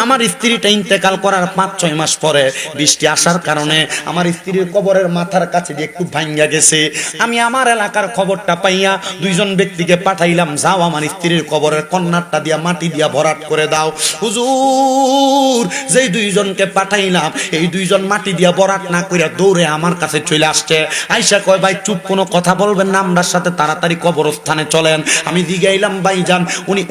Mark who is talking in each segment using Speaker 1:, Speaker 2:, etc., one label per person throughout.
Speaker 1: আমার স্ত্রীটা ইন্তেকাল করার 5-6 মাস পরে বৃষ্টি আসার কারণে আমার স্ত্রীর কবরের মাথার কাছে দিয়ে একটু ভাঙ্গা গেছে। আমি আমার এলাকার খবরটা পাইয়া 2 জন ব্যক্তিকে পাঠাইলাম, যাও আমার স্ত্রীর কবরের কর্নারটা দিয়া মাটি দিয়া ভরাট করে দাও। হুজুর যেই 2 জনকে পাঠাইলাম, এই 2 জন মাটি দিয়া ভরাট না কইরা দৌড়ে আমার কাছে চলে আসছে। আইসা কয়, ভাই চুপ, কোনো কথা বলবেন না, আমরার সাথে তাড়াতাড়ি কবরস্থানে চলেন। আমি জিগাইলাম, ভাইজান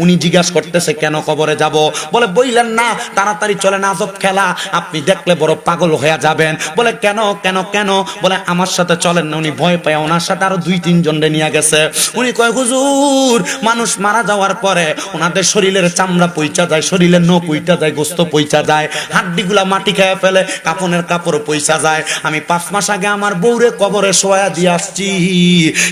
Speaker 1: উনি জিজ্ঞাসা করতেছে কেন কবরে যাব? বলে বইলেন না, তাড়াতাড়ি চলেন, আজব খেলা, আপনি দেখলে বড় পাগল হয়ে যাবেন। বলে কেন কেন কেন? বলে আমার সাথে চলেন না। উনি ভয় পায়, ওনার সাথে আরো 2-3 জনরে নিয়ে গেছে। উনি কয়, হুজুর মানুষ মারা যাওয়ার পরে ওনাদের শরীরের চামড়া পইচা যায়, শরীরের নখ পইচা যায়, গোস্ত পইচা যায়, হাড্ডিগুলা মাটি খেয়ে ফেলে, কাপনের কাপড় পইচা যায়। আমি 5 মাস আগে আমার বউরে কবরে শোয়া দিয়ে আসছি,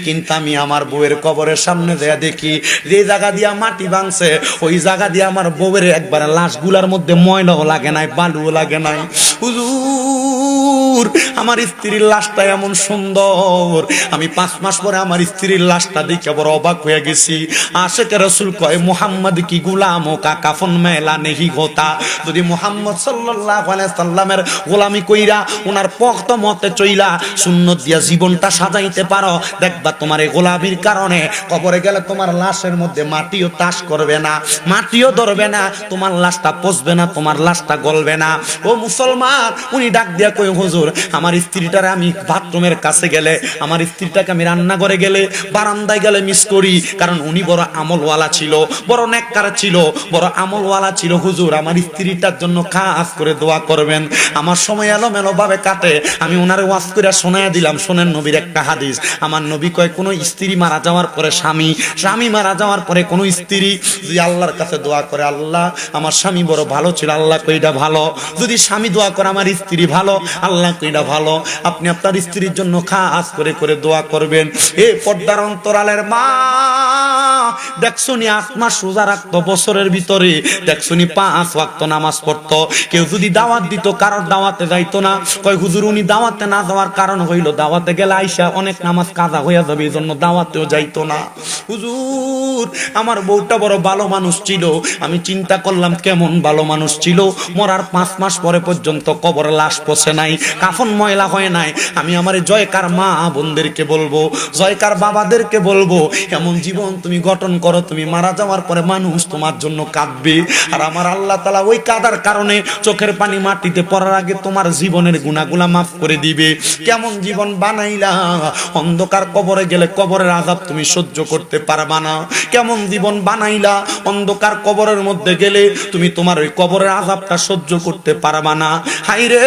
Speaker 1: কিন্তু আমি আমার বউয়ের কবরের সামনে যেয়ে দেখি যে জায়গা দিয়া মাটি ভাঙছে ওই জায়গা দিয়ে আমার বউয়ের একবার লাশগুলার মধ্যে ময়লাও লাগে নাই, বালুও লাগে নাই। হুজুর আমার স্ত্রীর লাশটা এমন সুন্দর, আমি 5 মাস পরে আমার স্ত্রীর লাশটা দেখে বড় অবাক হয়ে গেছি। আশিকে রাসূল কয়, মুহাম্মদ কি গুলামো কা কাফন মেলা নেহি হোতা। যদি মুহাম্মদ সাল্লাল্লাহু আলাইহি সাল্লামের গোলামি কইরা ওনার পক্ত মতে চইলা সুন্নত দিয়া জীবনটা সাজাইতে পারো, দেখবা তোমার এই গোলামির কারণে কবরে গেলে তোমার লাশের মধ্যে মাটিও তাস করবে না, মাটিও ধরবে না, তোমার লাশটা পচবে না, তোমার লাশটা গলবে না। ও মুসলমান, উনি ডাক দিয়া কই, হুজুর আমার স্ত্রীটারে আমি বাথরুমের কাছে গেলে, আমার স্ত্রীটাকে আমি রান্নাঘরে গেলে, বারান্দায় গেলে মিস করি, কারণ উনি বড় আমলওয়ালা ছিল, বড় নেককার ছিল, বড় আমলওয়ালা ছিল। হুজুর আমার স্ত্রীটার জন্য খাস করে দোয়া করবেন। আমার সময় এলোমেলো ভাবে কাটে, আমি ওনারে ওয়াজ করে শোনায়া দিলাম, শোনেন নবীর একটা হাদিস। আমার নবী কয়, কোনো স্ত্রী মারা যাওয়ার পরে স্বামী মারা যাওয়ার পরে কোনো স্ত্রী যদি আল্লাহর কাছে দোয়া করে, আল্লাহ আমার স্বামী বড় ভালো ছিল, আল্লাহ কইটা ভালো। যদি স্বামী দোয়া করে আমার স্ত্রী ভালো, আল্লাহ কইটা ভালো। আপনি আপনার স্ত্রীর জন্য খাস করে করে দোয়া করবেন। এ পর্দার অন্তরালের মা, দেখছনি 8 মাস রোজা রাখতো, বছরের ভিতরে দেখছনি 5 ওয়াক্ত নামাজ পড়তো। কেউ যদি দাওয়াত দিত, কারোর দাওয়াতে যাইতো না। কয় হুজুর উনি দাওয়াতে না যাওয়ার কারণ হইল দাওয়াতে গেলে আইসা অনেক নামাজ কাজা হইয়া যাবে, এই জন্য দাওয়াতেও যাইতো না। হুজুর আমার বউটা বড় ভালো মানুষ ছিল। আমি চিন্তা করলাম কেমন ভালো মানুষ ছিল, মরার 5 মাস পরে পর্যন্ত কবরে লাশ পচে নাই, কাফন ময়লা হয় নাই। আমি আমার জয়কার মা বোনদেরকে বলবো, জয়কার বাবাদেরকে বলবো, এমন জীবন তুমি গঠন করো, তুমি মারা যাওয়ার পরে মানুষ তোমার জন্য কাঁদবে। আর আমার আল্লাহ তাআলা ওই কাদার কারণে চোখের পানি মাটিতে পড়ার আগে তোমার জীবনের গুনাহগুলা মাফ করে দিবে। কেমন জীবন বানাইলা, অন্ধকার কবরে গেলে কবরের আযাব তুমি সহ্য করতে পারবা না। কেমন জীবন বানাইলা, অন্ধকার কবরের মধ্যে গেলে তুমি তোমার ওই কবরের আযাবটা সহ্য করতে পারবা না। হায়রে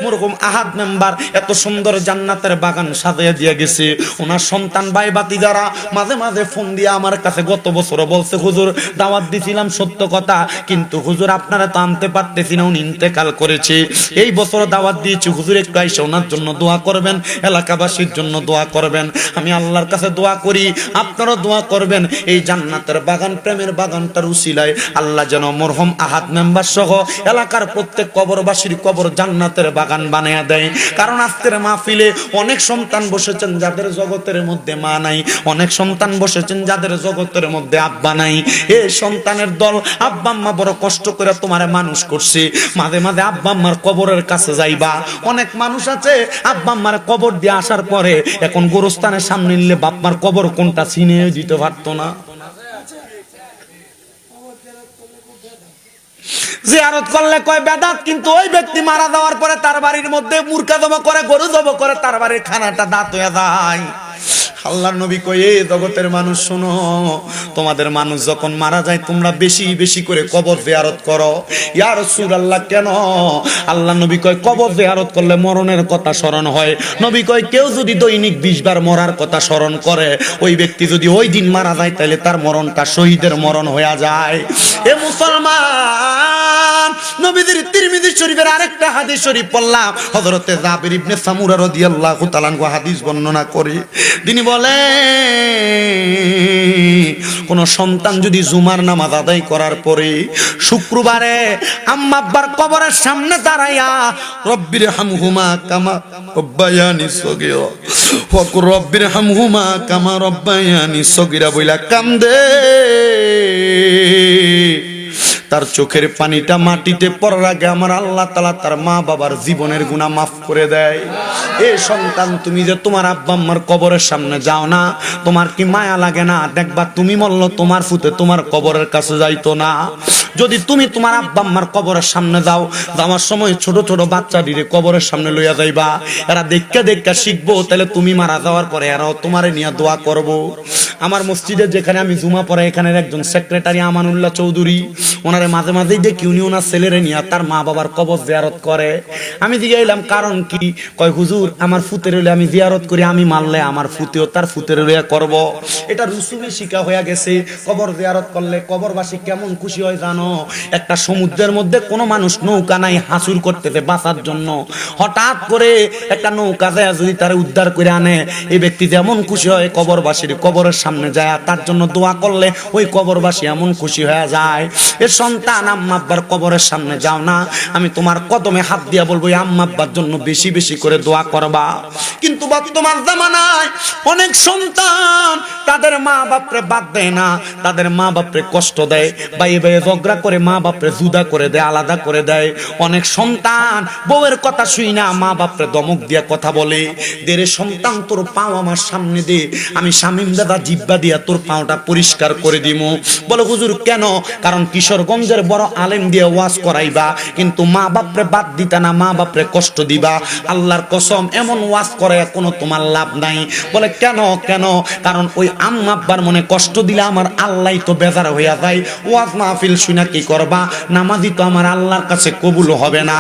Speaker 1: মরহুম আহাদ মেম্বার এত সুন্দর জান্নাতের বাগান সাজিয়ে দিয়ে গেছে। ওনার সন্তান ভাই বাতি যারা মাঝে মাঝে ফোন দিয়ে আমার কাছে গত বছর বলছে, হুজুর দাওয়াত দিছিলাম সত্য কথা, কিন্তু হুজুর আপনারা তো আনতে পারতেছি না, উনি ইন্তেকাল করেছে। এই বছর দাওয়াত দিয়েছি, হুজুর একটু আইসা ওনার জন্য দোয়া করবেন, এলাকাবাসীর জন্য দোয়া করবেন। আমি আল্লাহর কাছে দোয়া করি, আপনারা দোয়া করবেন, এই জান্নাতের বাগান, প্রেমের বাগানটার উসিলায় আল্লাহ যেন মরহুম আহাদ মেম্বার সহ এলাকার প্রত্যেক কবরবাসীর কবর জান্নাতের বাগান বানায়া দেয়। কারণ আজকের মাহফিলে অনেক সন্তান বসেছেন যাদের জগতের মধ্যে মা নাই, অনেক সন্তান বসেছেন যাদের জগতের মধ্যে আব্বা নাই। এই সন্তানের দল, আব্বা আম্মা বড় কষ্ট করে তোমারে মানুষ করছে, মাঝে মাঝে আব্বা আম্মার কবরের কাছে যাইবা। অনেক মানুষ আছে আব্বা আম্মার কবর দিয়ে আসার পরে এখন গোরস্থানের সামনে নিলে বাপমার কবর কোনটা চিনে দিতে পারতো না। জিয়ারত করলে কয় বেদাত, কিন্তু ওই ব্যক্তি মারা যাওয়ার পরে তার বাড়ির মধ্যে মুরগা জমা করে, গরু জমা করে, তার বাড়ির খানাটা দাঁত হয়ে যায়। আল্লাহর নবী কয়, এই জগতের মানুষ শোনো, তোমাদের মানুষ যখন মারা যায় তোমরা বেশি বেশি করে কবর জিয়ারত করো। ইয়া রাসূলুল্লাহ কেন? আল্লাহ নবী কয়, কবর জিয়ারত করলে মরণের কথা স্মরণ হয়। নবী কয়, কেউ যদি দৈনিক 20 বার মরার কথা স্মরণ করে, ওই ব্যক্তি যদি ওই দিন মারা যায় তাহলে তার মরণটা শহীদের মরণ হয়ে যায়। এ মুসলমান, নবীদের তিরমিজি শরীফের আরেকটা হাদিস শরীফ পড়লাম, হযরতে জাবির ইবনে সামুরা রাদিয়াল্লাহু তাআলা আনহু হাদিস বর্ণনা করে তিনি বলে, কোন সন্তান যদি জুমার নামাজ আদায় করার পরে শুক্রবারে আম্মা আব্বার কবরের সামনে দাঁড়াইয়া রব্বির হামহুমা কামা রব্বায়ানি সগীরা ওয়াকুর রব্বির হামহুমা কামা রব্বায়ানি সগীরা বইলা কান্দে, তার চোখের পানিটা মাটিতে পড়ার আগে আমার আল্লাহ তাআলা তার মা বাবার জীবনের গুনাহ মাফ করে দেয়। এ সন্তান, তুমি যে তোমার আব্বা আম্মার কবরের সামনে যাও না, তোমার কি মায়া লাগে না? দেখবা তুমি মরল, তোমার ফুতে তোমার কবরের কাছে যাইতো না। যদি তুমি তোমার আব্বা আম্মার কবরের সামনে যাও, যাওয়ার সময় ছোট ছোট বাচ্চাটিরে কবরের সামনে লইয়া যাইবা, এরা দেখা দেখা শিখবো, তাহলে তুমি মারা যাওয়ার পরে এরাও তোমারে নিয়ে দোয়া করবো। আমার মসজিদে যেখানে আমি জুমা পড়ে, এখানের একজন সেক্রেটারি আমানুল্লাহ চৌধুরী, ওনারে মাঝে মাঝেই দেখি উনি ওনার ছেলেরে নিয়ে তার মা বাবার কবর জিয়ারত করে। আমি দিকে এলাম কারণ কি? কয় হুজুর, আমার ফুতের হইলে আমি জিয়ারত করি, আমি মানলে আমার ফুতেও তার ফুতের হইয়া করব। এটা রুসুমে শিখা হয়ে গেছে। কবর জিয়ারত করলে কবরবাসী কেমন খুশি হয় জানো? একটা সমুদ্রের মধ্যে কোনো মানুষ নৌকা নাই, হাসুর করতেছে বাঁচার জন্য, হঠাৎ করে একটা নৌকা যায় যদি তার উদ্ধার করে আনে, এই ব্যক্তি যেমন খুশি হয়, কবরবাসীর কবরের সামনে যায় তার জন্য দোয়া করলে ওই কবরবাসী এমন খুশি হয়ে যায়। এ সন্তান, আম্মা আব্বার কবরের সামনে যাও না, আমি তোমার কদমে হাত দিয়া বলবো আম্মা আব্বার জন্য বেশি বেশি করে দোয়া করবা। কিন্তু বর্তমান জামানায় অনেক সন্তান তাদের মা বাপরে বাদ দেয় না, তাদের মা বাপরে কষ্ট দেয়, বাইরে বাইরে ঝগড়া করে মা বাপরে জুদা করে দেয়, আলাদা করে দেয়। অনেক সন্তান বউয়ের কথা শুই না, মা বাপরে দমক দিয়া কথা বলে, দেরে সন্তান তোর পাও আমার সামনে দে, আমি শামীম দাদা জিব্বা দিয়া তোর পাওটা পরিষ্কার করে দিমু। বলে হুজুর কেন? কারণ কিশোরগঞ্জের বড় আলেম দিয়ে ওয়াজ করাইবা, কিন্তু মা বাপরে বাদ দিতা না, মা বাপরে কষ্ট দিবা। আল্লাহর কসম, এমন ওয়াজ করে কোনো তোমার লাভ নাই। বলে কেন? কেন? কারণ ওই আম্মা আব্বার মনে কষ্ট দিলে আমার আল্লাহ তো বেজার হইয়া যায়। ওয়াজ মাহফিল শুনা কি করবা? নামাজি তো আমার আল্লাহর কাছে কবুল হবে না।